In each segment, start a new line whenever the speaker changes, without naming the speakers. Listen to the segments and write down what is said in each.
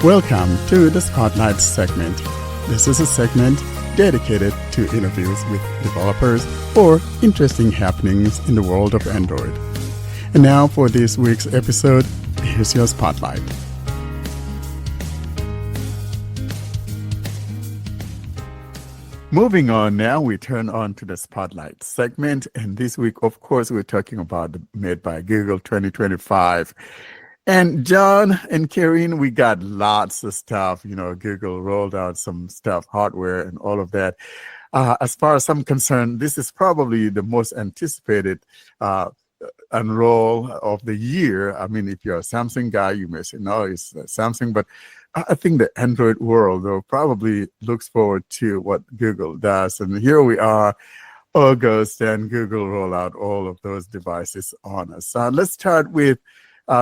Welcome to the Spotlight segment. This is a segment dedicated to interviews with developers or interesting happenings in the world of Android. And now for this week's episode, here's your Spotlight. Moving on now, we turn on to the Spotlight segment. And this week, of course, we're talking about the Made by Google 2025. And John and Karine, we got lots of stuff. Google rolled out some stuff, hardware and all of that. As far as I'm concerned, this is probably the most anticipated unroll of the year. I mean, if you're a Samsung guy, you may say, no, it's Samsung. But I think the Android world, though, probably looks forward to what Google does. And here we are, August, and Google roll out all of those devices on us. Let's start with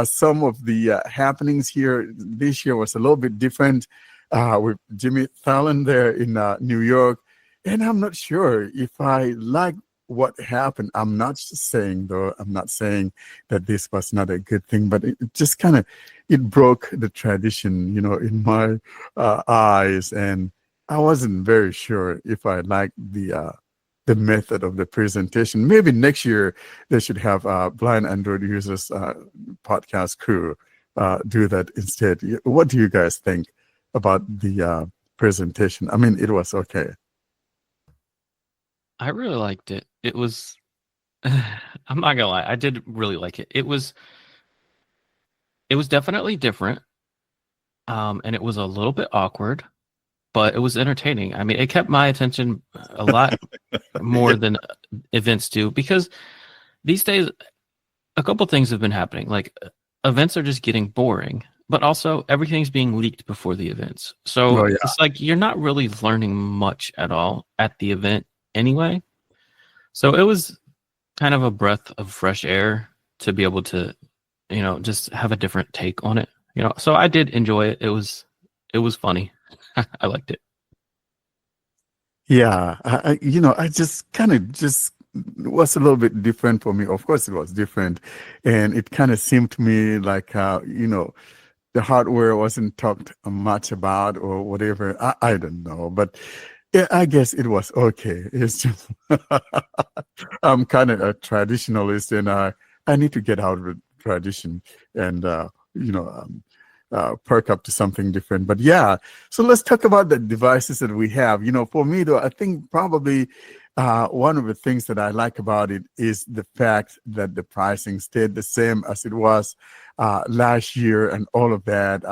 some of the happenings here. This year was a little bit different with Jimmy Fallon there in New York. And I'm not sure if I like what happened. I'm not saying that this was not a good thing, but it just kind of, it broke the tradition, in my eyes. And I wasn't very sure if I liked the method of the presentation. Maybe next year they should have blind Android users podcast crew do that instead. What do you guys think about the presentation? I mean, it was okay.
I really liked it. It was, I'm not gonna lie, I did really like it. It was definitely different, and it was a little bit awkward, but it was entertaining. I mean, it kept my attention a lot more than events do, because these days, a couple things have been happening. Like, events are just getting boring, but also everything's being leaked before the events. So It's like you're not really learning much at all at the event anyway. So it was kind of a breath of fresh air to be able to, just have a different take on it. So I did enjoy it. It was funny. I liked it.
Yeah, I just kind of just was a little bit different for me. Of course, it was different, and it kind of seemed to me like the hardware wasn't talked much about or whatever. I don't know, but yeah, I guess it was okay. It's just I'm kind of a traditionalist, and I need to get out of the tradition and perk up to something different. But yeah, so let's talk about the devices that we have. For me though, I think probably one of the things that I like about it is the fact that the pricing stayed the same as it was last year and all of that.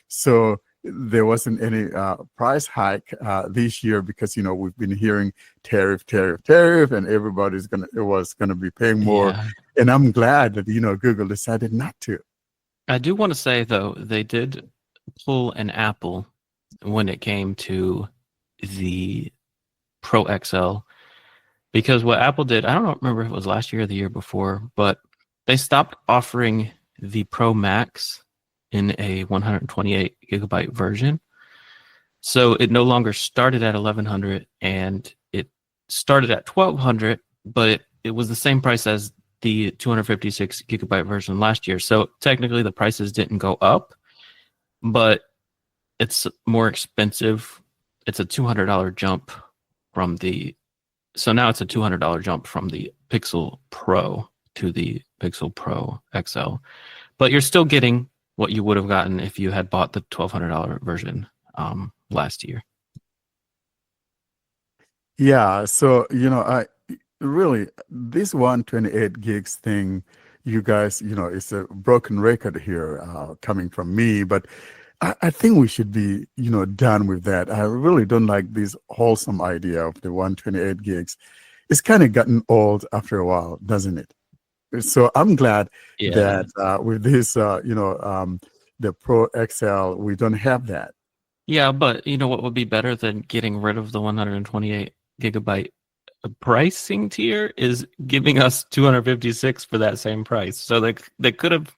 So there wasn't any price hike this year because we've been hearing tariff, and everybody's was gonna be paying more.
Yeah.
And I'm glad that Google decided not to.
I do want to say, though, they did pull an Apple when it came to the Pro XL, because what Apple did, I don't remember if it was last year or the year before, but they stopped offering the Pro Max in a 128 gigabyte version. So it no longer started at 1100 and it started at 1200, but it was the same price as the 256 gigabyte version last year. So technically the prices didn't go up, but it's more expensive. It's a $200 jump from so now it's a $200 jump from the Pixel Pro to the Pixel Pro XL. But you're still getting what you would have gotten if you had bought the $1,200 version last year.
Yeah, so I really, this 128 gigs thing, you guys, it's a broken record here coming from me, but I think we should be, done with that. I really don't like this wholesome idea of the 128 gigs. It's kind of gotten old after a while, doesn't it? So I'm glad that with this, the Pro XL, we don't have that.
Yeah, but you know what would be better than getting rid of the 128 gigabyte pricing tier is giving us 256 for that same price. So they could have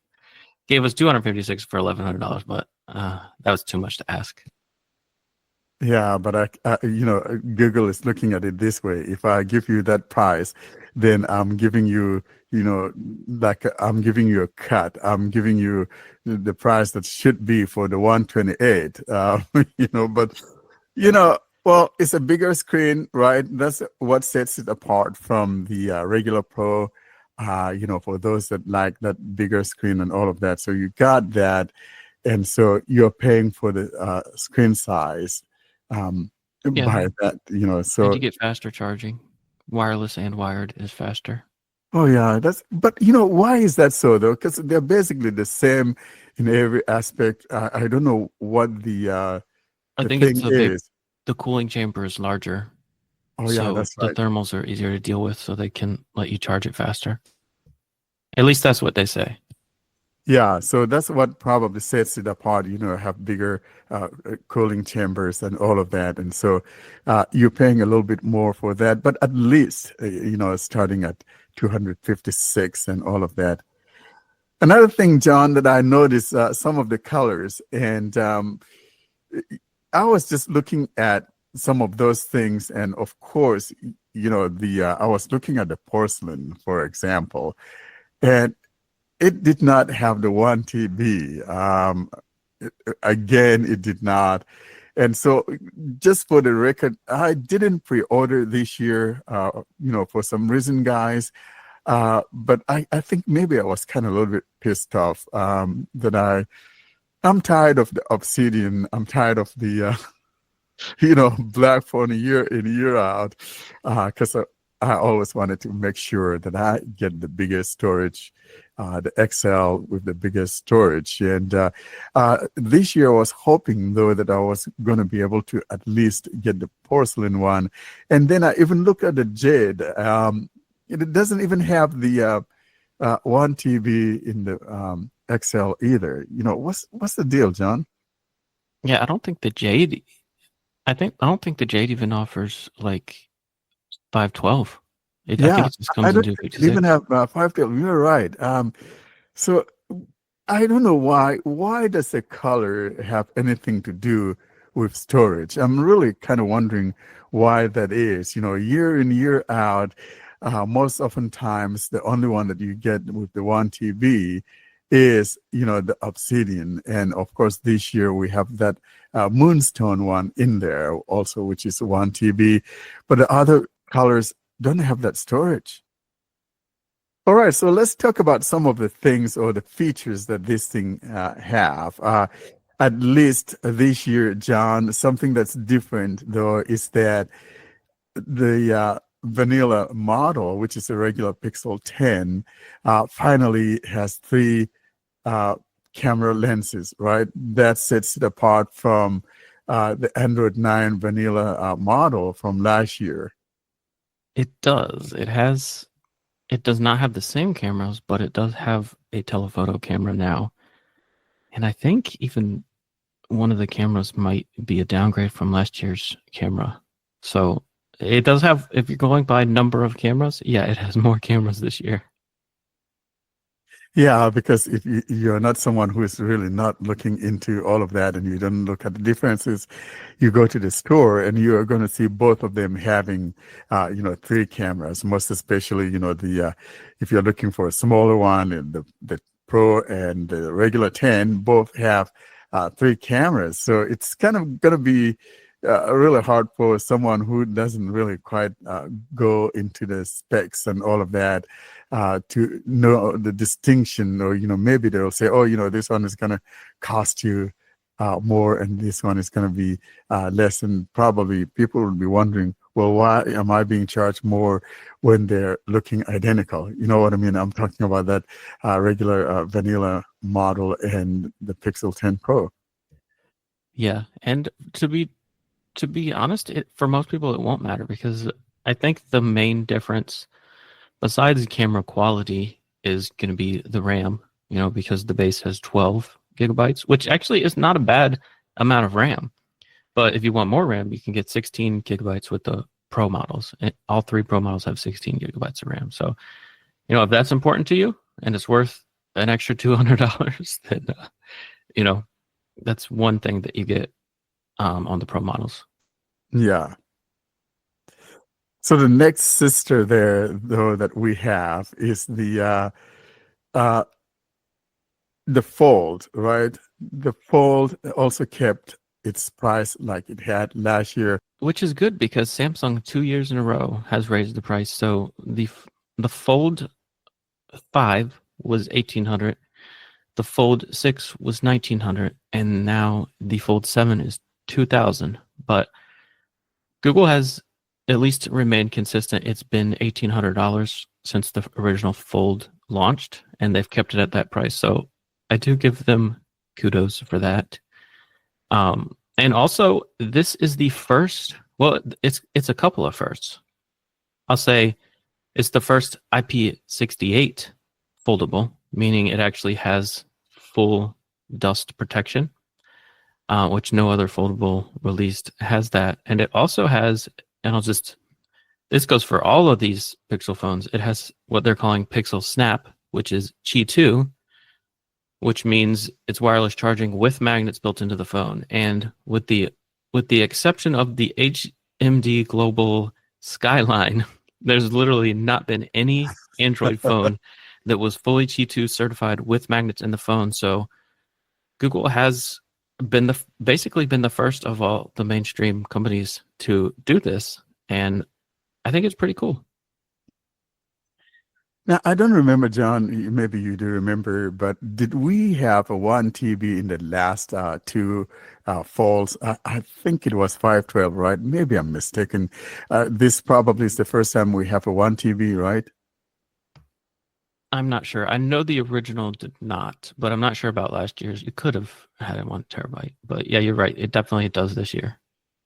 gave us 256 for $1,100, but that was too much to ask.
Yeah, but Google is looking at it this way. If I give you that price, then I'm giving you, like I'm giving you a cut. I'm giving you the price that should be for the 128. But well, it's a bigger screen, right? That's what sets it apart from the regular Pro. For those that like that bigger screen and all of that. So you got that, and so you're paying for the screen size um,
Yeah,
by that,
and
so
you get faster charging. Wireless and wired is faster.
oh yeah, but why is that so though? Because they're basically the same in every aspect. I don't know what
I
the
think it's
thing is.
the cooling chamber is larger,
Oh yeah,
so
that's
the
right.
thermals are easier to deal with, so they can let you charge it faster. At least that's what they say.
Yeah, so that's what probably sets it apart, have bigger cooling chambers and all of that. And so you're paying a little bit more for that, but at least, starting at 256 and all of that. Another thing, John, that I noticed some of the colors, and I was just looking at some of those things. And of course, I was looking at the porcelain, for example, and it did not have the 1 TB. Again, it did not. And so, just for the record, I didn't pre-order this year, for some reason, guys. But I think maybe I was kind of a little bit pissed off that I'm tired of the Obsidian. I'm tired of the black phone year in, year out, because I always wanted to make sure that I get the biggest storage, the XL with the biggest storage. And this year I was hoping, though, that I was going to be able to at least get the porcelain one. And then I even looked at the Jade. It doesn't even have the 1 TB in the XL either. What's the deal, John?
Yeah, I don't think the Jade. I don't think the Jade even offers like 512. I think
Yeah,
it just
I
comes in
don't think it even
256.
have 512. You're right. So I don't know why. Why does the color have anything to do with storage? I'm really kind of wondering why that is. Year in, year out, most oftentimes the only one that you get with the 1 TB is, the Obsidian. And of course, this year we have that Moonstone one in there also, which is 1 TB. But the other colors don't have that storage. All right, so let's talk about some of the things or the features that this thing have. At least this year, John, something that's different though is that the vanilla model, which is a regular Pixel 10, finally has three uh, camera lenses, right? That sets it apart from the Android 9 vanilla model from last year.
It does. It does not have the same cameras, but it does have a telephoto camera now. And I think even one of the cameras might be a downgrade from last year's camera. So it does have, if you're going by number of cameras, yeah, it has more cameras this year.
Yeah, because if you're not someone who is really not looking into all of that and you don't look at the differences, you go to the store and you are going to see both of them having, three cameras, most especially, if you're looking for a smaller one, and the Pro and the regular 10 both have three cameras. So it's kind of going to be really hard for someone who doesn't really quite go into the specs and all of that to know the distinction, or maybe they'll say, oh, this one is going to cost you more and this one is going to be less, and probably people will be wondering, well, why am I being charged more when they're looking identical? You know what I mean? I'm talking about that regular vanilla model and the Pixel 10 Pro.
Yeah, and to be honest, for most people it won't matter, because I think the main difference besides camera quality is going to be the RAM, because the base has 12 gigabytes, which actually is not a bad amount of RAM. But if you want more RAM, you can get 16 gigabytes with the Pro models. And all three Pro models have 16 gigabytes of RAM. So, if that's important to you and it's worth an extra $200, then, that's one thing that you get on the Pro models.
Yeah. So the next sister there, though, that we have is uh, the Fold, right? The Fold also kept its price like it had last year.
Which is good because Samsung 2 years in a row has raised the price. So the Fold 5 was 1,800, the Fold 6 was 1,900, and now the Fold 7 is 2,000. But Google has at least remained consistent. It's been $1,800 since the original Fold launched, and they've kept it at that price. So I do give them kudos for that. And also, this is the first. Well, it's a couple of firsts. I'll say it's the first IP68 foldable, meaning it actually has full dust protection, which no other foldable released has that. And it also has, and this goes for all of these Pixel phones, it has what they're calling Pixel Snap, which is Qi 2, which means it's wireless charging with magnets built into the phone. And with the exception of the HMD Global Skyline, there's literally not been any Android phone that was fully Qi 2 certified with magnets in the phone. So Google has basically been the first of all the mainstream companies to do this, and I think it's pretty cool.
Now, I don't remember, John, maybe you do remember, but did we have a 1 TB in the last two falls? I think it was 512, right? Maybe I'm mistaken. This probably is the first time we have a 1 TB, right?
I'm not sure. I know the original did not, but I'm not sure about last year's. You could have had it 1 TB, but yeah, you're right. It definitely does this year.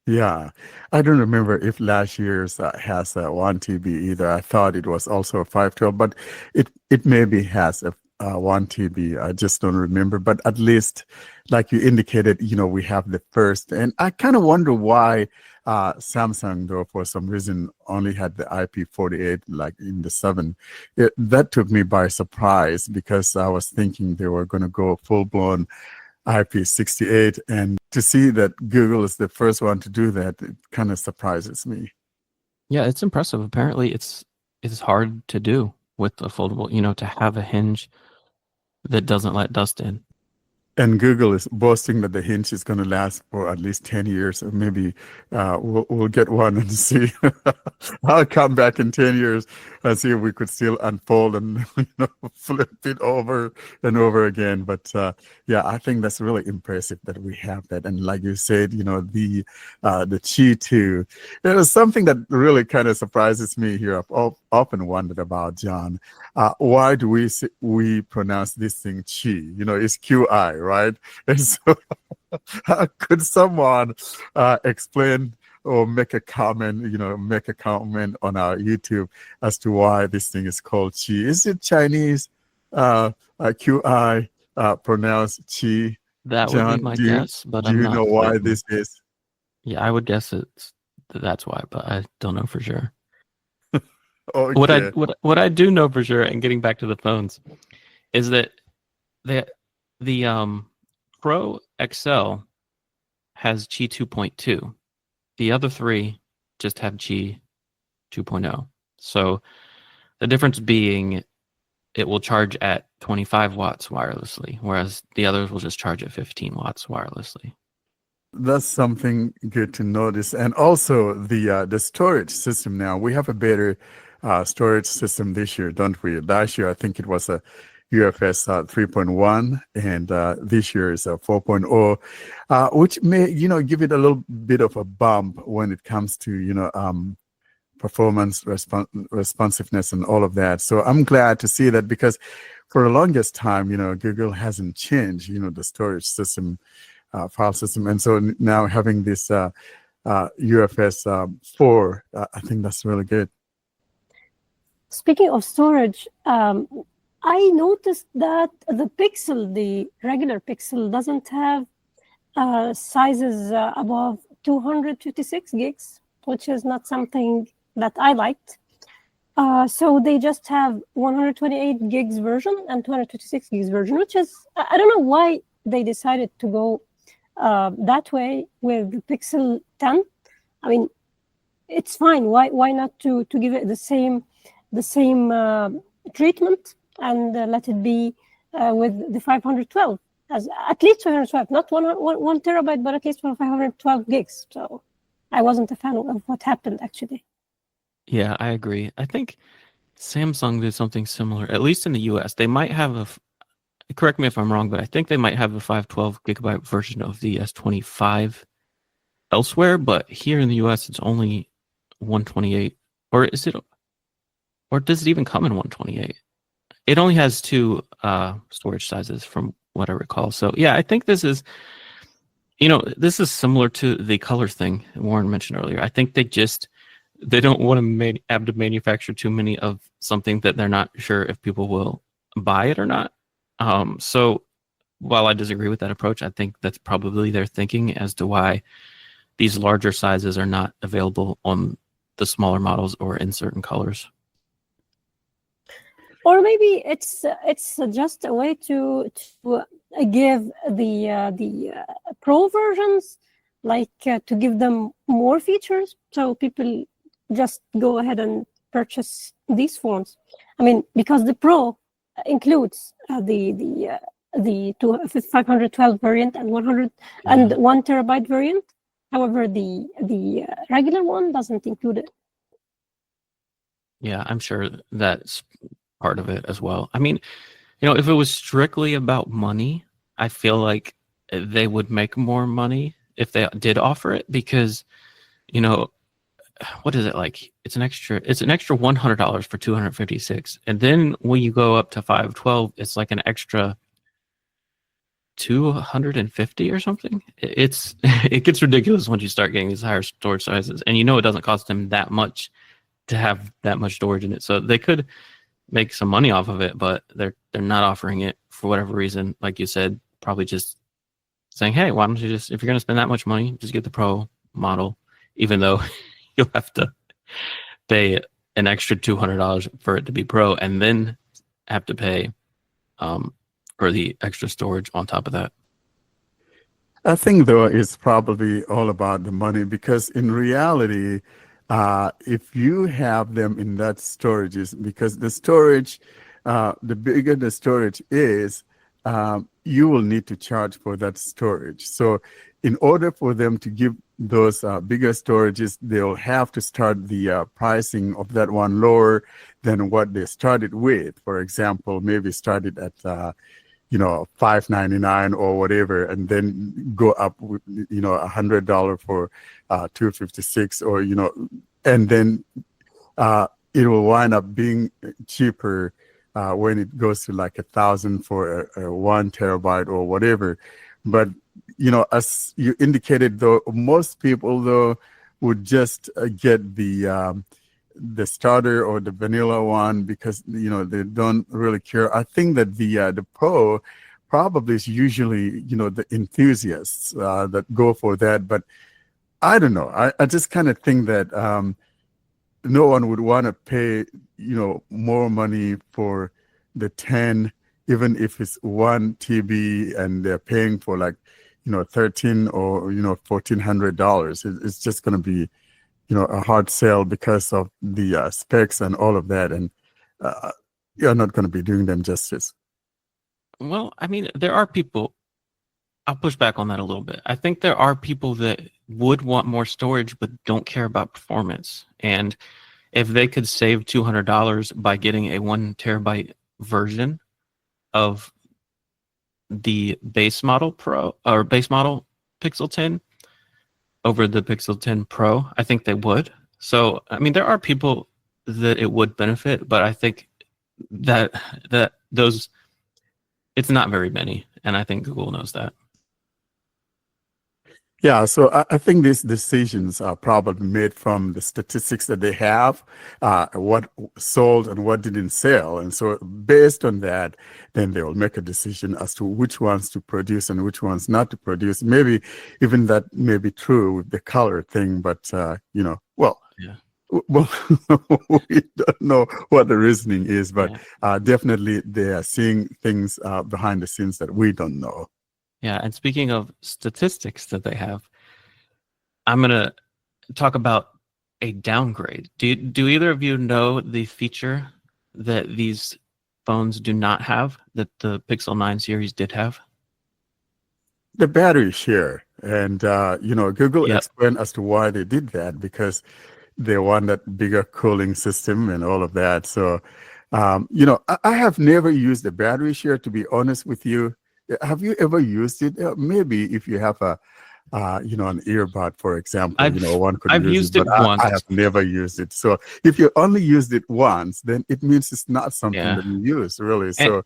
Yeah, I don't remember if last year's has a 1 TB either. I thought it was also a 512, but it maybe has a 1 TB. I just don't remember. But at least, like you indicated, we have the first. And I kind of wonder why Samsung, though, for some reason, only had the IP48 like in the 7. That took me by surprise because I was thinking they were going to go full-blown IP68, and to see that Google is the first one to do that, it kind of surprises me.
Yeah, it's impressive. Apparently, it's hard to do with a foldable. To have a hinge that doesn't let dust in.
And Google is boasting that the hinge is going to last for at least 10 years. Or maybe we'll get one and see. I'll come back in 10 years and see if we could still unfold and flip it over and over again. But yeah, I think that's really impressive that we have that. And like you said, the Qi 2, it is something that really kind of surprises me here. I've often wondered about, John. Why do we pronounce this thing Qi? It's QI, right? And so, could someone explain or make a comment on our YouTube as to why this thing is called Qi? Is it Chinese QI pronounced Qi?
That would be
John,
my
do you
guess, but
do
I'm
you
not
know why
certain.
this is?
Yeah, I would guess that's why, but I don't know for sure.
Okay.
What I do know for sure, and getting back to the phones, is that the Pro XL has Qi 2.2. The other three just have Qi 2.0. So the difference being it will charge at 25 watts wirelessly, whereas the others will just charge at 15 watts wirelessly.
That's something good to notice. And also the storage system now. We have a better storage system this year, don't we? Last year, I think it was a UFS 3.1, and this year is a 4.0, which may, give it a little bit of a bump when it comes to, performance, responsiveness, and all of that. So I'm glad to see that because for the longest time, Google hasn't changed, the storage system, file system. And so now having this UFS 4, I think that's really good.
Speaking of storage, I noticed that the regular Pixel doesn't have sizes above 256 gigs, which is not something that I liked. So they just have 128 gigs version and 256 gigs version, which is, I don't know why they decided to go that way with the Pixel 10. I mean, it's fine. Why not to give it the same treatment and let it be with the 512 as at least 512, not 1 terabyte, but at least 512 gigs. So I wasn't a fan of what happened actually.
Yeah, I agree. I think Samsung did something similar, at least in the US. They might have correct me if I'm wrong, but I think they might have a 512 gigabyte version of the S25 elsewhere, but here in the US it's only 128. Or is it, or does it even come in 128? It only has two storage sizes from what I recall. So yeah, I think this is, this is similar to the color thing Warren mentioned earlier. I think they don't want to have to manufacture too many of something that they're not sure if people will buy it or not. So while I disagree with that approach, I think that's probably their thinking as to why these larger sizes are not available on the smaller models or in certain colors.
Or maybe it's just a way to give the pro versions, like to give them more features, so people just go ahead and purchase these phones. I mean, because the pro includes the 512 variant and 100 and 1 terabyte variant. However, the regular one doesn't include it.
Yeah, I'm sure that's part of it as well. I mean, if it was strictly about money, I feel like they would make more money if they did offer it, because, what is it like? It's an extra $100 for 256. And then when you go up to 512, it's like an extra 250 or something. It gets ridiculous once you start getting these higher storage sizes, and it doesn't cost them that much to have that much storage in it. So they could make some money off of it, but they're not offering it for whatever reason. Like you said, probably just saying, hey, why don't you just, if you're going to spend that much money, just get the pro model, even though you'll have to pay an extra $200 for it to be pro, and then have to pay for the extra storage on top of that.
I think, though, it's probably all about the money, because in reality, if you have them in that storages, because the storage, the bigger the storage is, you will need to charge for that storage. So in order for them to give those bigger storages, they'll have to start the pricing of that one lower than what they started with. For example, maybe started at $599 or whatever, and then go up with $100 for 256, or and then it will wind up being cheaper when it goes to like 1,000 for a 1 terabyte or whatever. But as you indicated, though, most people though would just get the starter or the vanilla one, because they don't really care. I think that the pro probably is usually the enthusiasts that go for that. But I don't know. I just kind of think that no one would want to pay more money for the 10, even if it's 1 TB, and they're paying for like $1,300 or $1,400. It's just going to be a hard sell because of the specs and all of that, and you're not going to be doing them justice.
Well, I mean, there are people, I'll push back on that a little bit. I think there are people that would want more storage but don't care about performance. And if they could save $200 by getting a 1 terabyte version of the base model Pro, or base model Pixel 10 over the Pixel 10 Pro, I think they would. So, I mean, there are people that it would benefit, but I think that those, it's not very many, and I think Google knows that.
Yeah, so I think these decisions are probably made from the statistics that they have, what sold and what didn't sell. And so based on that, then they will make a decision as to which ones to produce and which ones not to produce. Maybe even that may be true with the color thing, but, well,
Yeah.
Well, we don't know what the reasoning is, but definitely they are seeing things behind the scenes that we don't know.
Yeah, and speaking of statistics that they have, I'm going to talk about a downgrade. Do either of you know the feature that these phones do not have that the Pixel 9 series did have?
The battery share. And, Google
Yep.
explained as to why they did that, because they want that bigger cooling system and all of that. So, I have never used the battery share, to be honest with you. Have you ever used it? Maybe if you have an earbud, for example, one could
I've
use it,
used it
but I
once.
have never used it. So if you only used it once, then it means it's not something
Yeah.
that you use, really.
And,
So,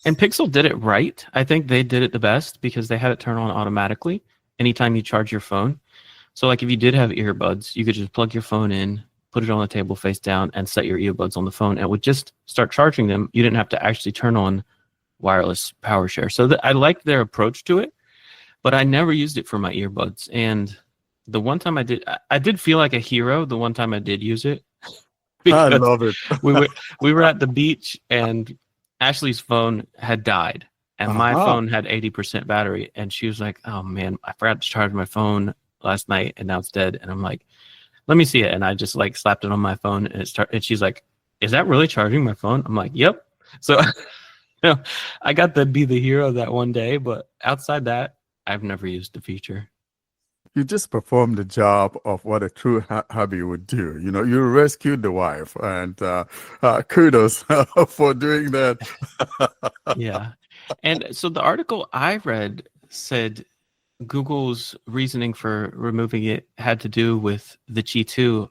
and Pixel did it right. I think they did it the best because they had it turn on automatically anytime you charge your phone. So like if you did have earbuds, you could just plug your phone in, put it on the table face down, and set your earbuds on the phone, and it would just start charging them. You didn't have to actually turn on wireless power share. So I liked their approach to it, but I never used it for my earbuds. And the one time I did feel like a hero. The one time I did use it,
I
because
love it.
we were at the beach and Ashley's phone had died and my
Uh-huh.
phone had 80% battery, and she was like, "Oh man, I forgot to charge my phone last night and now it's dead." And I'm like, "Let me see it." And I just like slapped it on my phone and and she's like, "Is that really charging my phone?" I'm like, "Yep." So I got to be the hero that one day, but outside that, I've never used the feature.
You just performed the job of what a true hubby would do. You rescued the wife, and kudos for doing that.
Yeah. And so the article I read said Google's reasoning for removing it had to do with the Qi 2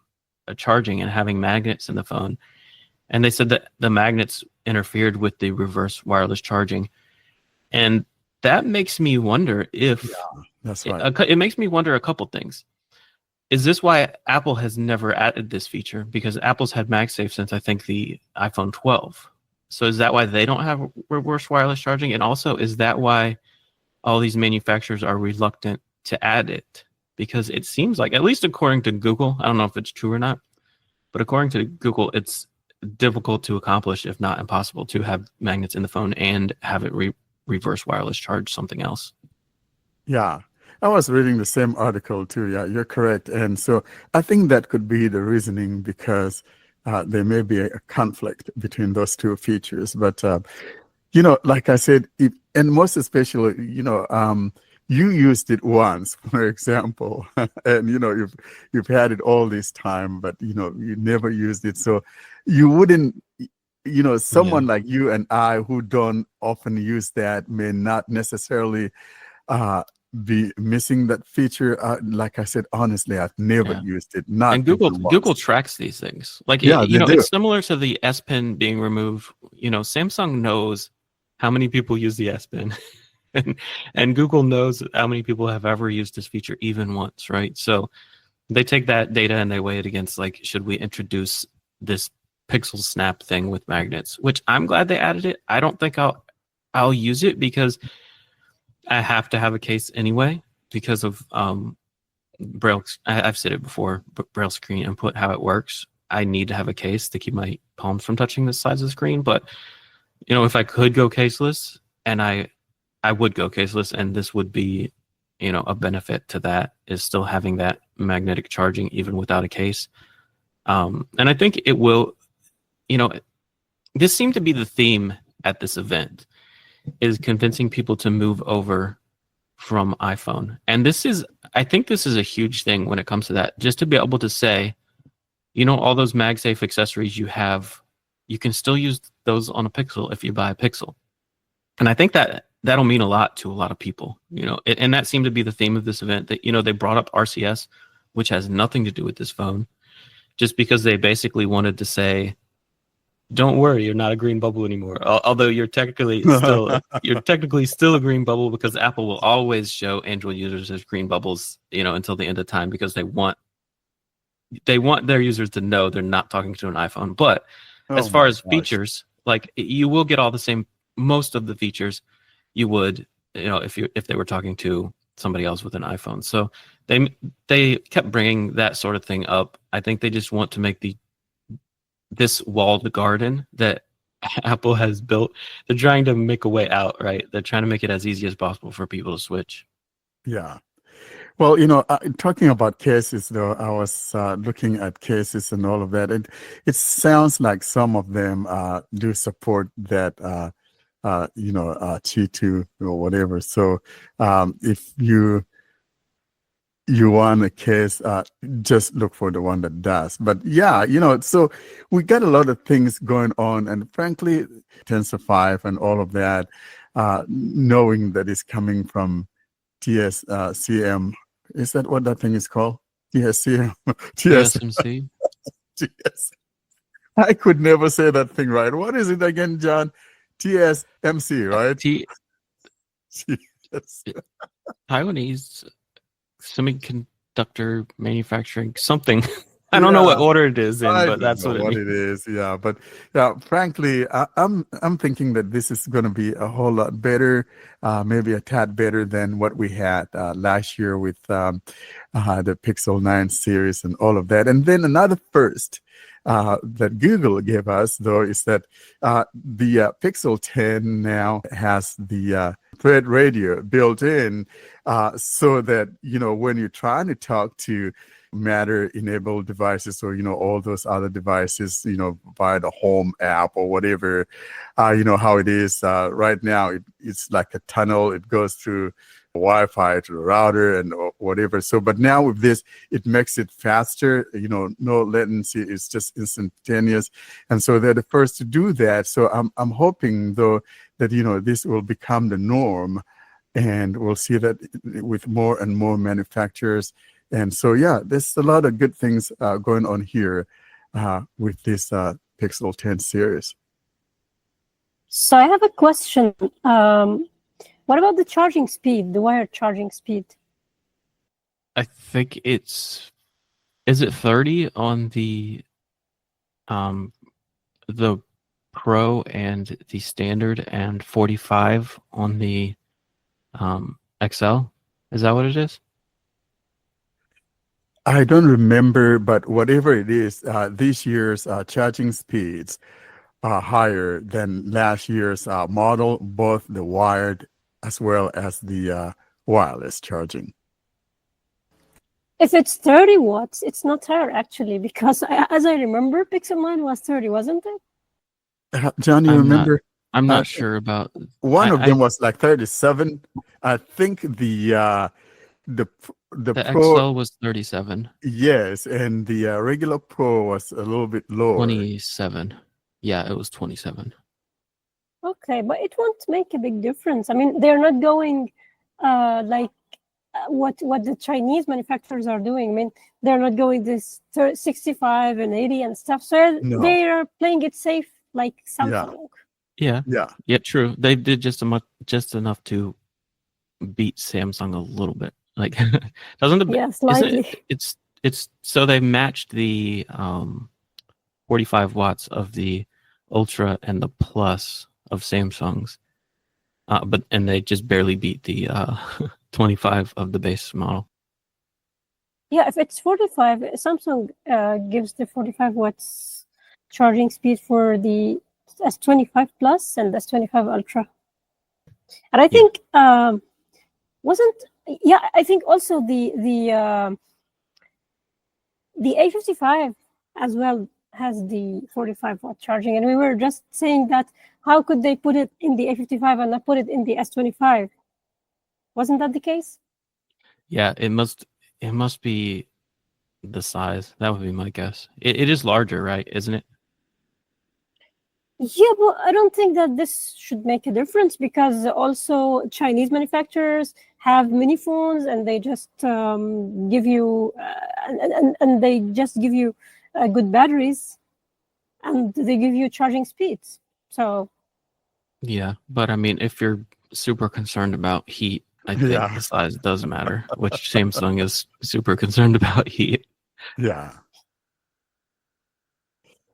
charging and having magnets in the phone. And they said that the magnets interfered with the reverse wireless charging. And that makes me wonder if
That's right.
it makes me wonder a couple things. Is this why Apple has never added this feature? Because Apple's had MagSafe since I think the iPhone 12. So is that why they don't have reverse wireless charging? And also, is that why all these manufacturers are reluctant to add it? Because it seems like, at least according to Google, I don't know if it's true or not, but according to Google, it's difficult to accomplish, if not impossible, to have magnets in the phone and have it reverse wireless charge something else.
Yeah. I was reading the same article too. Yeah, you're correct. And so I think that could be the reasoning, because there may be a conflict between those two features. But, like I said, and most especially, you used it once, for example, and, you've had it all this time, but, you never used it. So you wouldn't, someone like you and I who don't often use that may not necessarily be missing that feature. Like I said, honestly, I've never used it. Not
And
even once.
Google tracks these things. Like,
Yeah, they do.
it's similar to the S Pen being removed. Samsung knows how many people use the S Pen, and Google knows how many people have ever used this feature even once, right? So they take that data and they weigh it against, like, should we introduce this Pixel Snap thing with magnets? Which I'm glad they added it. I don't think I'll use it because I have to have a case anyway because of Braille. I've said it before, but Braille screen input, how it works. I need to have a case to keep my palms from touching the sides of the screen. But if I could go caseless, and I would go caseless, and this would be, a benefit to that, is still having that magnetic charging even without a case. And I think it will. This seemed to be the theme at this event, is convincing people to move over from iPhone. And I think this is a huge thing when it comes to that, just to be able to say, all those MagSafe accessories you have, you can still use those on a Pixel if you buy a Pixel. And I think that'll mean a lot to a lot of people, and that seemed to be the theme of this event, that, they brought up RCS, which has nothing to do with this phone, just because they basically wanted to say, don't worry, you're not a green bubble anymore. Although you're technically still a green bubble, because Apple will always show Android users as green bubbles, until the end of time, because they want their users to know they're not talking to an iPhone. But as far as features, like, you will get all the same, most of the features you would, if they were talking to somebody else with an iPhone. So they kept bringing that sort of thing up. I think they just want to make this walled garden that Apple has built. They're trying to make a way out, right? They're trying to make it as easy as possible for people to switch.
Yeah. Well, talking about cases, though, I was looking at cases and all of that. It sounds like some of them do support that, T2 or whatever. So if you want a case, just look for the one that does. But yeah, so we got a lot of things going on, and frankly, Tensor 5 and all of that, knowing that it's coming from TSCM. Is that what that thing is called? TSCM.
TSMC.
TS. I could never say that thing right. What is it again, John? TSMC, right? TS.
Taiwanese semiconductor manufacturing something. I don't know what order it is in,
I
but
don't
that's
know
what it
what
means.
it is. Yeah, but yeah, frankly, I'm thinking that this is going to be a whole lot better, maybe a tad better than what we had last year with the Pixel 9 series and all of that. And then another first that Google gave us, though, is that the Pixel 10 now has the Thread Radio built in, so that when you're trying to talk to Matter enabled devices, or all those other devices, via the home app or whatever, how it is right now. It's like a tunnel. It goes through Wi-Fi to the router and whatever. So, but now with this, it makes it faster. No latency. It's just instantaneous, and so they're the first to do that. So I'm hoping, though, that this will become the norm, and we'll see that with more and more manufacturers. And so, yeah, there's a lot of good things going on here with this Pixel 10 series.
So I have a question. What about the charging speed, the wired charging speed?
I think is it 30 on the Pro and the Standard, and 45 on the XL? Is that what it is?
I don't remember, but whatever it is, this year's charging speeds are higher than last year's model, both the wired as well as the wireless charging.
If it's 30 watts, it's not higher, actually, because as I remember, Pixel 9 was 30, wasn't it?
John, you remember?
I'm not sure about...
One of them was like 37. I think the Pro
XL was 37.
Yes, and the regular Pro was a little bit lower.
27. Yeah, it was 27.
Okay, but it won't make a big difference. I mean, they're not going like what the Chinese manufacturers are doing. I mean, they're not going this 65 and 80 and stuff. So they are playing it safe, like Samsung.
Yeah. True. They did just enough to beat Samsung a little bit. Like, doesn't it?
Slightly.
It's so they matched the 45 watts of the Ultra and the Plus of Samsung's, and they just barely beat the 25 of the base model.
Yeah, if it's 45, Samsung gives the 45 watts charging speed for the S25 Plus and S25 Ultra, and I think I think also the A55 as well has the 45 watt charging, and we were just saying that how could they put it in the A55 and not put it in the S25? Wasn't that the case?
Yeah, it must be the size. That would be my guess. It is larger, right? Isn't it?
Yeah, but I don't think that this should make a difference, because also Chinese manufacturers have mini phones, and they just give you and they just give you good batteries, and they give you charging speeds. So
yeah, but I mean, if you're super concerned about heat, I think the size does matter, which Samsung is super concerned about heat.
Yeah.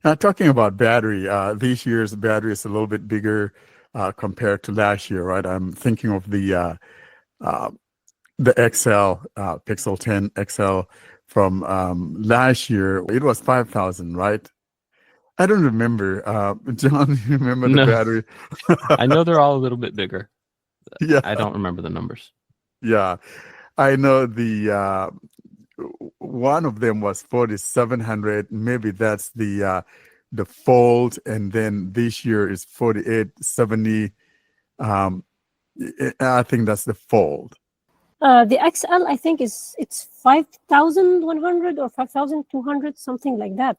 Now, talking about battery, this year's battery is a little bit bigger compared to last year, right? I'm thinking of the XL, Pixel 10 XL from last year. It was 5,000, right? I don't remember. John, you remember the battery?
I know they're all a little bit bigger.
Yeah.
I don't remember the numbers.
Yeah. I know one of them was 4700. Maybe that's the fold, and then this year is 4870. Um, I think that's the fold.
The XL, I think, it's 5,100 or 5,200, something like that.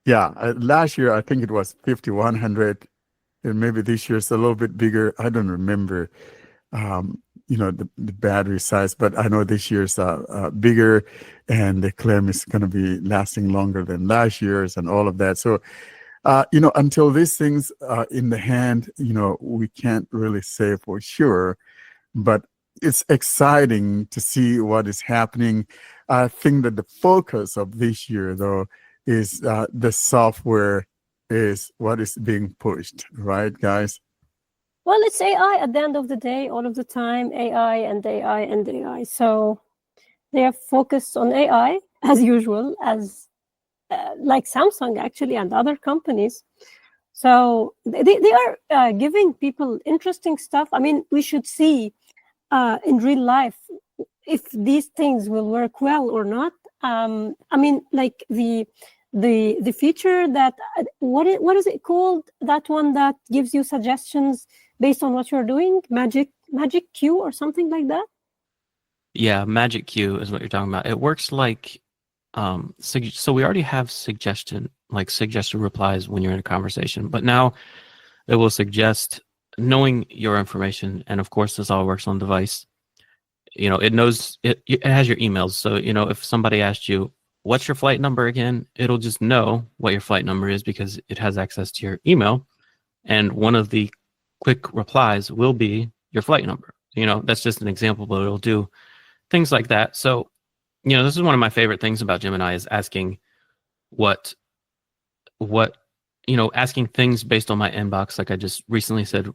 Yeah, last year I think it was 5100, and maybe this year it's a little bit bigger. I don't remember, the battery size, but I know this year's bigger, and they claim it's going to be lasting longer than last year's and all of that. So, until these things are in the hand, we can't really say for sure, but it's exciting to see what is happening. I think that the focus of this year, though, is the software is what is being pushed, right, guys?
Well, it's AI at the end of the day, all of the time, AI and AI and AI. So they are focused on AI as usual, as like Samsung actually and other companies. So they are giving people interesting stuff. I mean, we should see in real life if these things will work well or not. I mean, like the feature that what is it called? That one that gives you suggestions based on what you're doing, Magic Q or something like that.
Yeah, Magic Queue is what you're talking about. It works like so we already have suggested replies when you're in a conversation, but now it will suggest, knowing your information, and of course this all works on device. It knows it has your emails. So, if somebody asked you, what's your flight number again, it'll just know what your flight number is because it has access to your email. And one of the quick replies will be your flight number. That's just an example, but it'll do things like that. So, this is one of my favorite things about Gemini, is asking what asking things based on my inbox. Like I just recently said,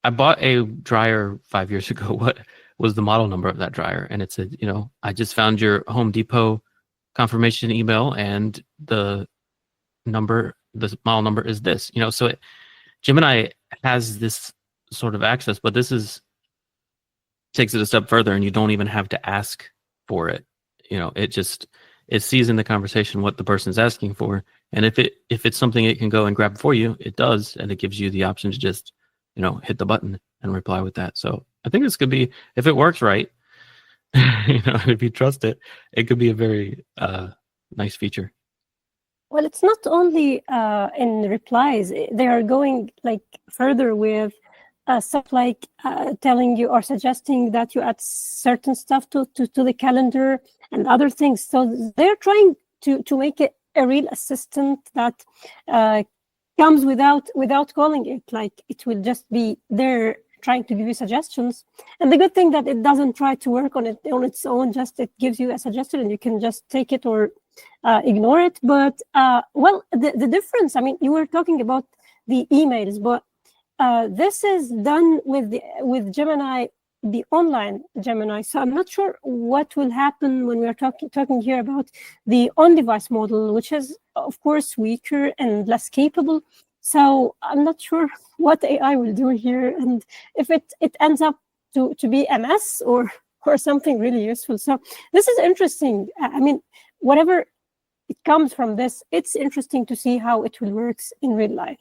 I bought a dryer 5 years ago. What was the model number of that dryer? And it said, I just found your Home Depot confirmation email, and the model number is this. So Gemini has this sort of access, but this takes it a step further, and you don't even have to ask for it. It sees in the conversation what the person's asking for, and if it's something it can go and grab for you, it does, and it gives you the option to just hit the button and reply with that. So I think this could be, if it works right, if you trust it, it could be a very nice feature.
Well, it's not only in replies. They are going like further with stuff like telling you or suggesting that you add certain stuff to the calendar and other things. So they're trying to make it a real assistant that comes without calling it. Like it will just be there trying to give you suggestions. And the good thing that it doesn't try to work on its own. Just it gives you a suggestion and you can just take it or ignore it. But well, the difference. I mean, you were talking about the emails, but this is done with Gemini, the online Gemini. So I'm not sure what will happen when we are talking here about the on-device model, which is of course weaker and less capable. So I'm not sure what AI will do here, and if it ends up to be a mess or something really useful. So this is interesting. I mean, whatever it comes from this, it's interesting to see how it will work in real life.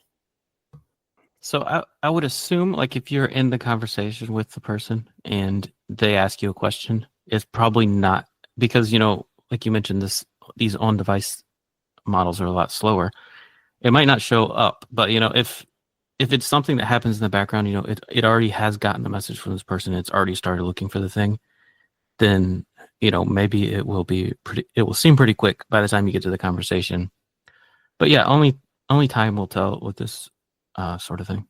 So I would assume, like, if you're in the conversation with the person and they ask you a question, it's probably not, because, like you mentioned, these on-device models are a lot slower. It might not show up, but, if it's something that happens in the background, it already has gotten a message from this person, it's already started looking for the thing, then, maybe it will seem pretty quick by the time you get to the conversation. But yeah, only time will tell with this sort of thing.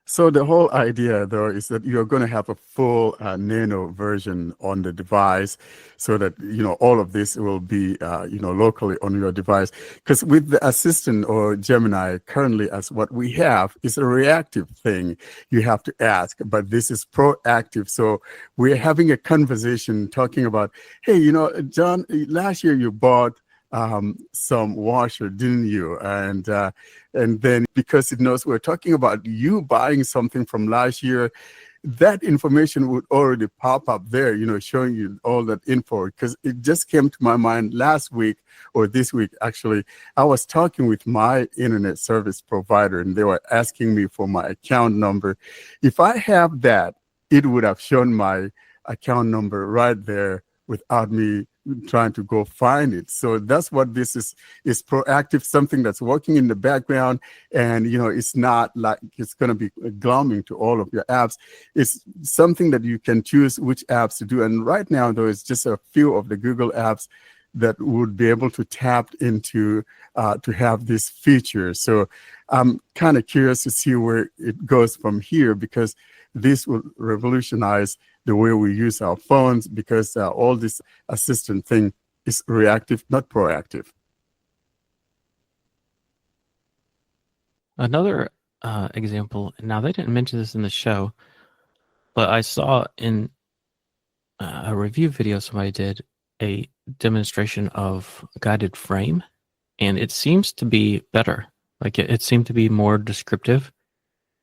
So the whole idea, though, is that you're going to have a full nano version on the device, so that all of this will be locally on your device. Because with the assistant or Gemini currently, as what we have is a reactive thing, you have to ask, but this is proactive. So we're having a conversation talking about, hey, John, last year you bought some washer, didn't you? And then because it knows we're talking about you buying something from last year, that information would already pop up there, showing you all that info. Because it just came to my mind last week, or this week actually. I was talking with my internet service provider, and they were asking me for my account number. If I have that, it would have shown my account number right there without me trying to go find it. So that's what this is proactive, something that's working in the background, and it's not like it's going to be glomming to all of your apps. It's something that you can choose which apps to do. And right now, though, it's just a few of the Google apps that would be able to tap into to have this feature. So I'm kind of curious to see where it goes from here, because this will revolutionize the way we use our phones, because all this assistant thing is reactive, not proactive.
Another example, now they didn't mention this in the show, but I saw in a review video somebody did a demonstration of guided frame, and it seems to be better. Like it seemed to be more descriptive.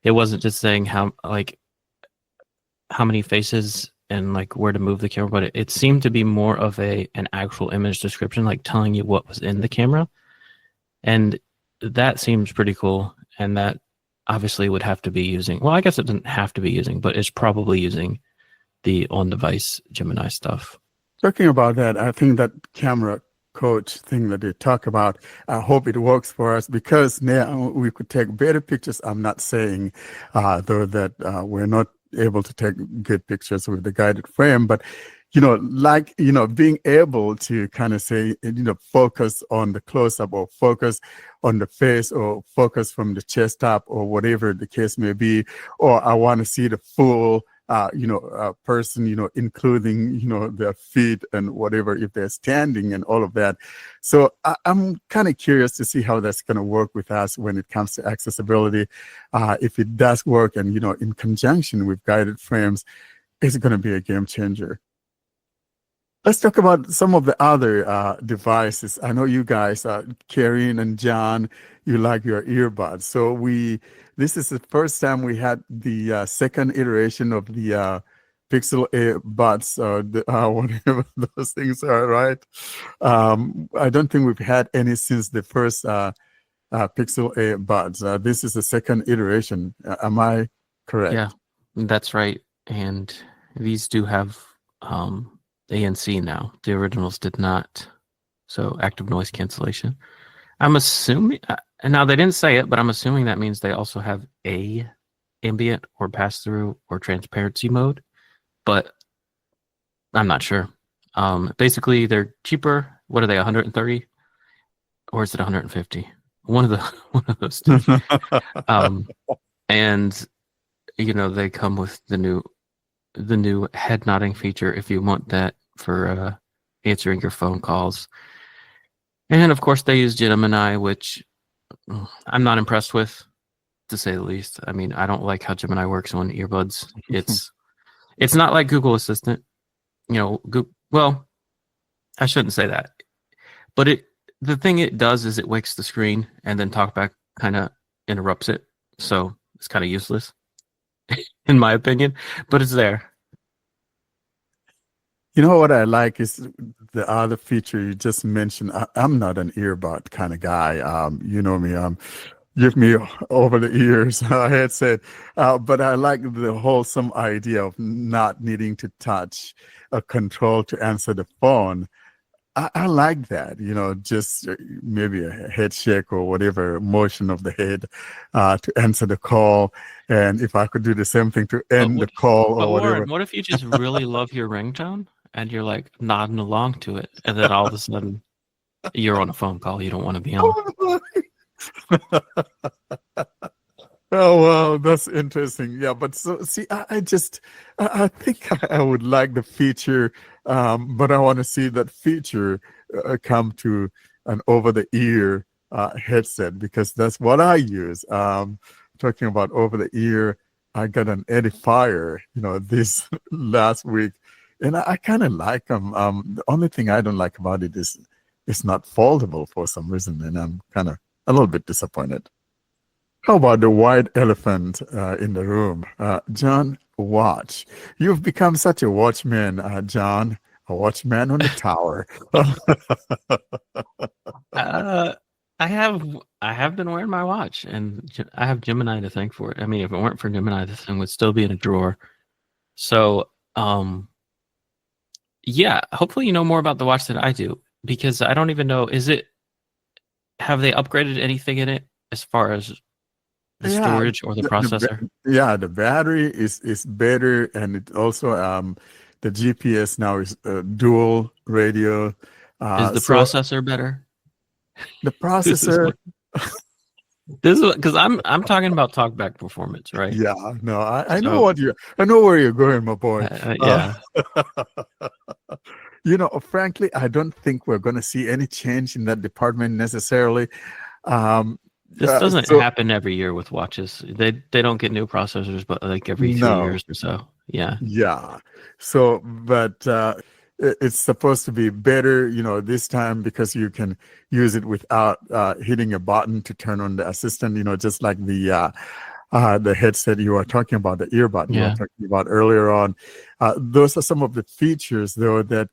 It wasn't just saying how many faces and like where to move the camera, but it seemed to be more of an actual image description, like telling you what was in the camera. And that seems pretty cool. And that obviously would have to be using, well, I guess it doesn't have to be using, but it's probably using the on-device Gemini stuff.
Talking about that, I think that camera coach thing that they talk about, I hope it works for us, because now we could take better pictures. I'm not saying, though, that we're not able to take good pictures with the guided frame, but being able to kind of say, focus on the close-up, or focus on the face, or focus from the chest up, or whatever the case may be, or I want to see the full person, including, their feet and whatever, if they're standing and all of that. So I'm kind of curious to see how that's going to work with us when it comes to accessibility. If it does work, and, in conjunction with guided frames, it's going to be a game changer. Let's talk about some of the other devices. I know you guys, Karen and John, you like your earbuds. So this is the first time we had the second iteration of the Pixel Buds, or whatever those things are, right? I don't think we've had any since the first Pixel Buds. This is the second iteration. Am I correct?
Yeah, that's right. And these do have ANC now. The originals did not. So active noise cancellation. I'm assuming, and now they didn't say it, but I'm assuming that means they also have a ambient or pass-through or transparency mode, but I'm not sure. Basically, they're cheaper. What are they, 130? Or is it 150? One of those two. And they come with the new head nodding feature if you want that for answering your phone calls. And of course, they use Gemini, which I'm not impressed with, to say the least. I mean, I don't like how Gemini works on earbuds. It's not like Google Assistant. Well, I shouldn't say that. But the thing it does is it wakes the screen, and then TalkBack kind of interrupts it. So it's kind of useless, in my opinion. But it's there.
What I like is the other feature you just mentioned. I'm not an earbud kind of guy. You know me. Give me over the ears headset. But I like the wholesome idea of not needing to touch a control to answer the phone. I like that, just maybe a head shake or whatever motion of the head to answer the call. And if I could do the same thing to end the call or whatever.
Warren, what if you just really love your ringtone and you're like nodding along to it, and then all of a sudden you're on a phone call you don't want to be on?
Oh, wow, that's interesting. Yeah, but so see, I think I would like the feature, but I want to see that feature come to an over-the-ear headset, because that's what I use. Talking about over-the-ear, I got an edifier, this last week, and I kind of like them. The only thing I don't like about it is it's not foldable for some reason, and I'm kind of a little bit disappointed. How about the white elephant in the room? John, watch. You've become such a watchman, John, a watchman on the tower.
Uh, I have been wearing my watch, and I have Gemini to thank for it. I mean, if it weren't for Gemini, this thing would still be in a drawer. So, yeah, hopefully you know more about the watch than I do, because I don't even know, have they upgraded anything in it as far as the
Yeah,
storage or the processor?
yeah, the battery is better, and it also the GPS now is dual radio.
Is the
So
processor better?
the
This is
processor,
what this is because I'm talking about talkback performance, right?
yeah, no, I know
So,
I know where you're going, my boy.
yeah,
Frankly, I don't think we're going to see any change in that department necessarily. Um,
this doesn't
so
happen every year with watches. They don't get new processors, but like every 3 years
no,
or so. Yeah,
yeah. So, but it's supposed to be better, this time because you can use it without hitting a button to turn on the assistant. Just like the headset you were talking about, the earbud you were
yeah.
talking about earlier on. Those are some of the features, though, that.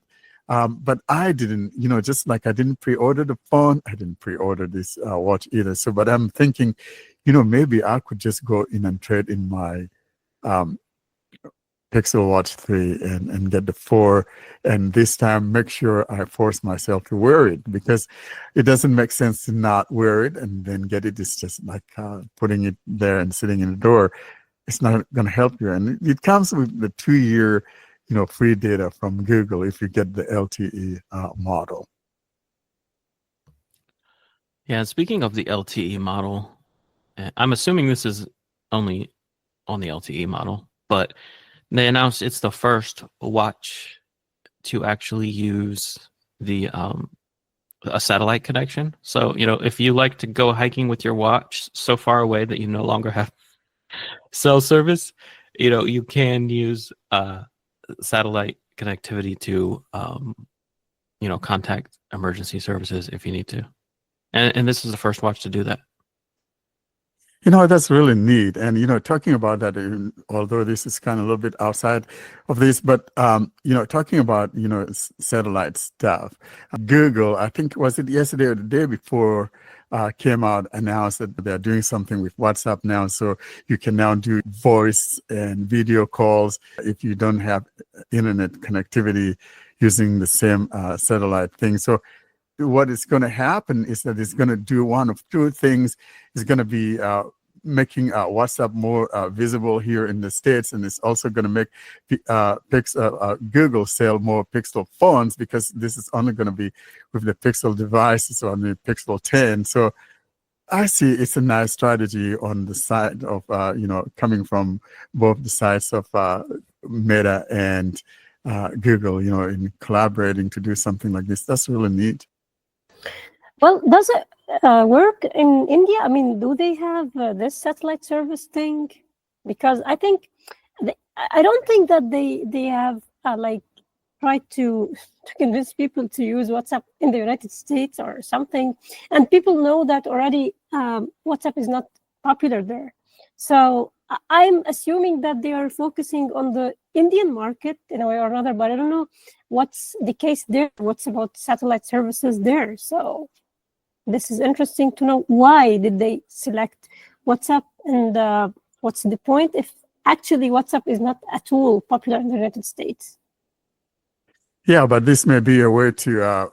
But I didn't, just like I didn't pre-order the phone, I didn't pre-order this watch either. So, but I'm thinking, maybe I could just go in and trade in my um, Pixel Watch 3 and get the 4, and this time make sure I force myself to wear it, because it doesn't make sense to not wear it and then get it. It's just like putting it there and sitting in the door. It's not going to help you. And it comes with the 2-year, free data from Google if you get the LTE model.
Yeah, speaking of the LTE model, I'm assuming this is only on the LTE model, but they announced it's the first watch to actually use the a satellite connection. So, if you like to go hiking with your watch so far away that you no longer have cell service, you can use satellite connectivity to contact emergency services if you need to. And this is the first watch to do that.
That's really neat. And, talking about that, although this is kind of a little bit outside of this, but, talking about, satellite stuff, Google, I think, was it yesterday or the day before, came out, announced that they're doing something with WhatsApp now. So you can now do voice and video calls if you don't have internet connectivity using the same satellite thing. So what is going to happen is that it's going to do one of two things. It's going to be making WhatsApp more visible here in the States, and it's also going to make Google sell more Pixel phones, because this is only going to be with the Pixel devices on the Pixel 10. So I see it's a nice strategy on the side of, coming from both the sides of Meta and Google, in collaborating to do something like this. That's really neat.
Well, does it work in India? I mean, do they have this satellite service thing? Because I think I don't think that they have like tried to convince people to use WhatsApp in the United States or something, and people know that already. WhatsApp is not popular there, so I'm assuming that they are focusing on the Indian market in a way or another. But I don't know what's the case there. What's about satellite services there? So this is interesting to know. Why did they select WhatsApp, and what's the point if actually WhatsApp is not at all popular in the United States?
Yeah, but this may be a way to,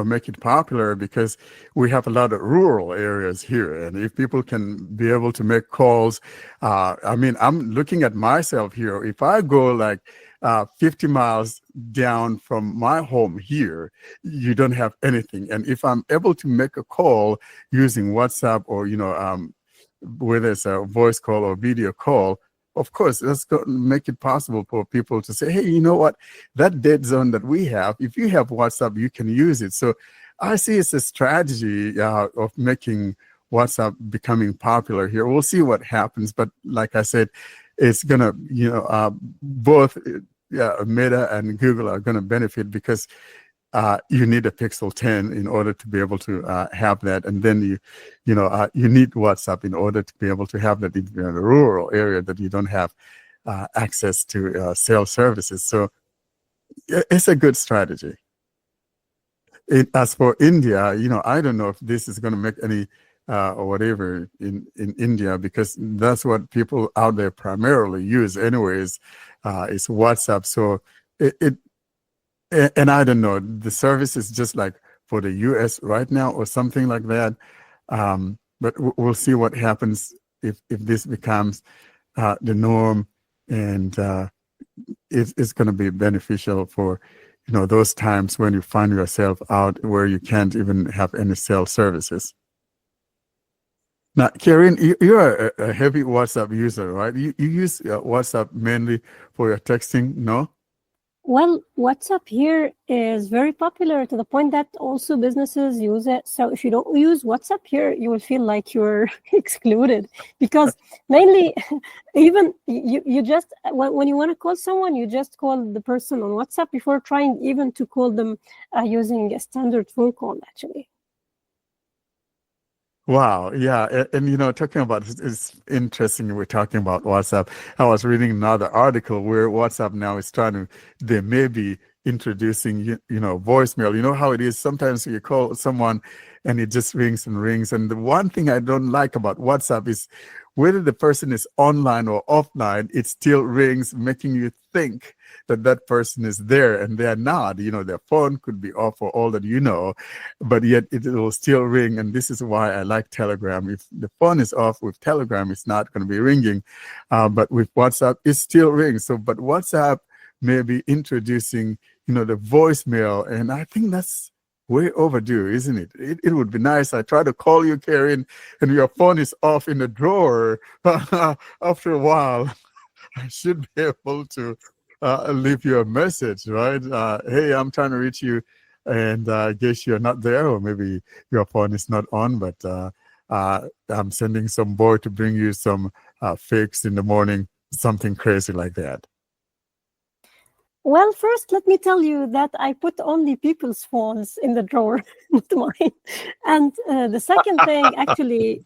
make it popular, because we have a lot of rural areas here. And if people can be able to make calls, I mean, I'm looking at myself here. If I go like 50 miles down from my home here, you don't have anything. And if I'm able to make a call using WhatsApp or, whether it's a voice call or video call, of course, let's go make it possible for people to say, hey, you know what, that dead zone that we have, if you have WhatsApp, you can use it. So I see it's a strategy of making WhatsApp becoming popular here. We'll see what happens. But like I said, it's going to, both Meta and Google are going to benefit, because you need a Pixel 10 in order to be able to have that, and then you need WhatsApp in order to be able to have that in a rural area that you don't have access to sales services. So it's a good strategy. As for India, I don't know if this is going to make any or whatever in India, because that's what people out there primarily use anyways, is WhatsApp. So and I don't know, the service is just like for the US right now or something like that. But we'll see what happens if this becomes the norm, and it's going to be beneficial for those times when you find yourself out where you can't even have any cell services. Now, Karen, you're a heavy WhatsApp user, right? You use WhatsApp mainly for your texting, no?
Well, WhatsApp here is very popular to the point that also businesses use it. So if you don't use WhatsApp here, you will feel like you're excluded, because mainly even you just, when you want to call someone, you just call the person on WhatsApp before trying even to call them using a standard phone call, actually.
Wow, yeah, and talking about it's interesting. We're talking about WhatsApp. I was reading another article where WhatsApp now is they may be introducing voicemail. You know how it is. Sometimes you call someone and it just rings and rings. And the one thing I don't like about WhatsApp is whether the person is online or offline, it still rings, making you think that person is there, and they're not. Their phone could be off for all that but yet it will still ring. And this is why I like Telegram. If the phone is off with Telegram, it's not going to be ringing, but with WhatsApp, it still rings. So, but WhatsApp may be introducing, the voicemail, and I think that's way overdue, isn't it? It would be nice. I try to call you, Karen, and your phone is off in the drawer. After a while, I should be able to leave you a message, right? Hey, I'm trying to reach you, and I guess you're not there, or maybe your phone is not on, but I'm sending some boy to bring you some fix in the morning, something crazy like that.
Well, first, let me tell you that I put only people's phones in the drawer, not mine. And the second thing, actually,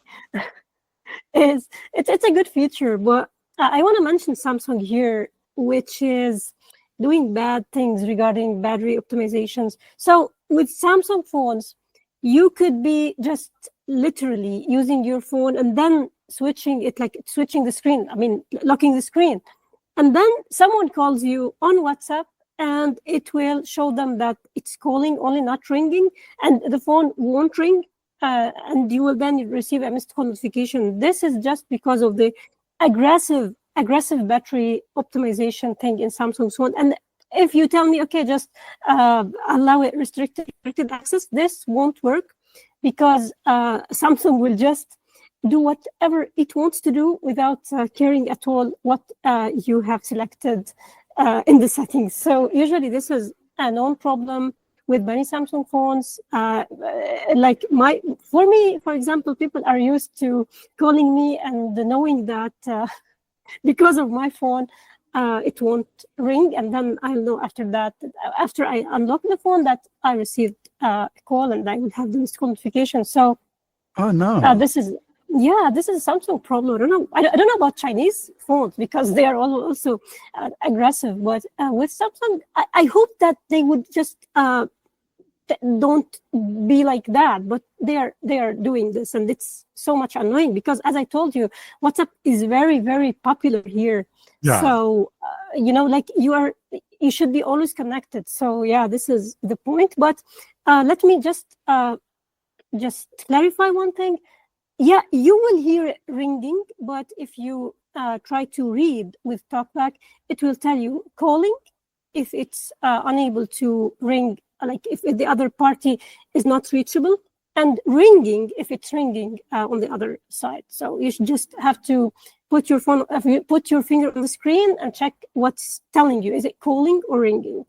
is it's a good feature, but I want to mention Samsung here, which is doing bad things regarding battery optimizations. So with Samsung phones, you could be just literally using your phone and then switching the screen, locking the screen. And then someone calls you on WhatsApp, and it will show them that it's calling only, not ringing, and the phone won't ring, and you will then receive a missed call notification. This is just because of the aggressive battery optimization thing in Samsung's phone. And if you tell me, okay, just allow it restricted access, this won't work, because Samsung will just do whatever it wants to do without caring at all what you have selected in the settings. So usually this is a known problem with many Samsung phones. For me, for example, people are used to calling me and knowing that because of my phone, it won't ring, and then I'll know after that, after I unlock the phone, that I received a call, and I will have the missed call notification. So,
oh no,
this is a Samsung problem. I don't know about Chinese phones, because they are also aggressive. But with Samsung, I hope that they would just don't be like that. But they are doing this, and it's so much annoying, because, as I told you, WhatsApp is very, very popular here. Yeah. So you should be always connected. So yeah, this is the point. But let me just clarify one thing. Yeah, you will hear it ringing, but if you try to read with TalkBack, it will tell you calling if it's unable to ring, like if the other party is not reachable, and ringing if it's ringing on the other side. So you should just have to put your finger on the screen and check what's telling you. Is it calling or ringing?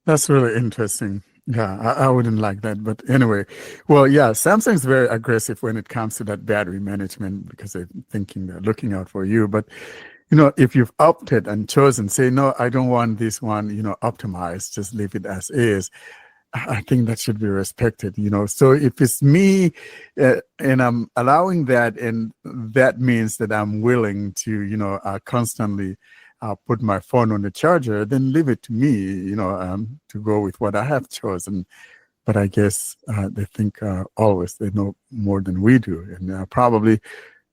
That's really interesting. Yeah, I wouldn't like that. But anyway, well, yeah, Samsung's very aggressive when it comes to that battery management, because they're looking out for you. But, if you've opted and chosen, say, no, I don't want this one, optimized, just leave it as is. I think that should be respected, So if it's me and I'm allowing that, and that means that I'm willing to, constantly put my phone on the charger, then leave it to me, to go with what I have chosen. But I guess they think always they know more than we do. And probably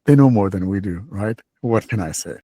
they know more than we do, right? What can I say?